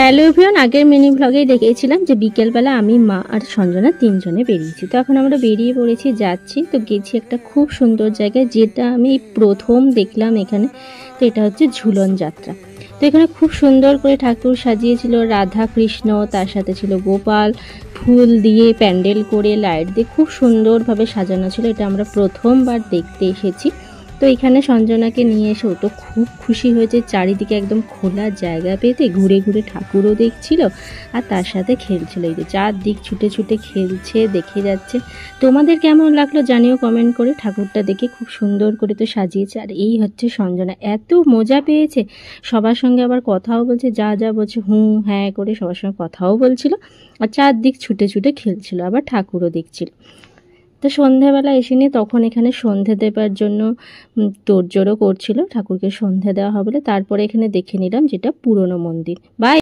Hello everyone, আগের mini ব্লগেই দেখিয়েছিলাম যে বিকেলবেলা আমি, মা আর সঞ্জনা তিনজনে বেরিয়েছি। তো এখন আমরা বেরিয়ে পড়েছি, যাচ্ছি। তো গেছি একটা খুব সুন্দর জায়গায়, যেটা আমি প্রথম দেখলাম এখানে। তো এটা হচ্ছে ঝুলন যাত্রা। তো এখানে খুব সুন্দর করে ঠাকুর সাজিয়েছিল, রাধা কৃষ্ণ, তার সাথে ছিল গোপাল। ফুল দিয়ে প্যান্ডেল করে লাইট দিয়ে খুব সুন্দরভাবে সাজানো ছিল। এটা আমরা প্রথমবার দেখতে এসেছি। তো এখানে সঞ্জনাকে নিয়ে এসে ও তো খুব খুশি হয়েছে। চারিদিকে একদম খোলা জায়গা পেতে ঘুরে ঘুরে ঠাকুরও দেখছিল আর তার সাথে খেলছিল। এই যে চারদিক ছুটে ছুটে খেলছে, দেখে যাচ্ছে। তোমাদের কেমন লাগলো জানিও কমেন্ট করে। ঠাকুরটা দেখে খুব সুন্দর করে তো সাজিয়েছে। আর এই হচ্ছে সঞ্জনা, এত মজা পেয়েছে, সবার সঙ্গে আবার কথাও বলছে, যা যা বলছে হুঁ হ্যাঁ করে সবার সঙ্গে কথাও বলছিল। আর চারদিক ছুটে ছুটে খেলছিল, আবার ঠাকুরও দেখছিল। তো সন্ধ্যাবেলা এসে নিয়ে তখন এখানে সন্ধে দেবার জন্য তোড়জোড়ও করছিল, ঠাকুরকে সন্ধে দেওয়া হবে বলে। তারপরে এখানে দেখে নিলাম যেটা পুরনো মন্দির। বাই।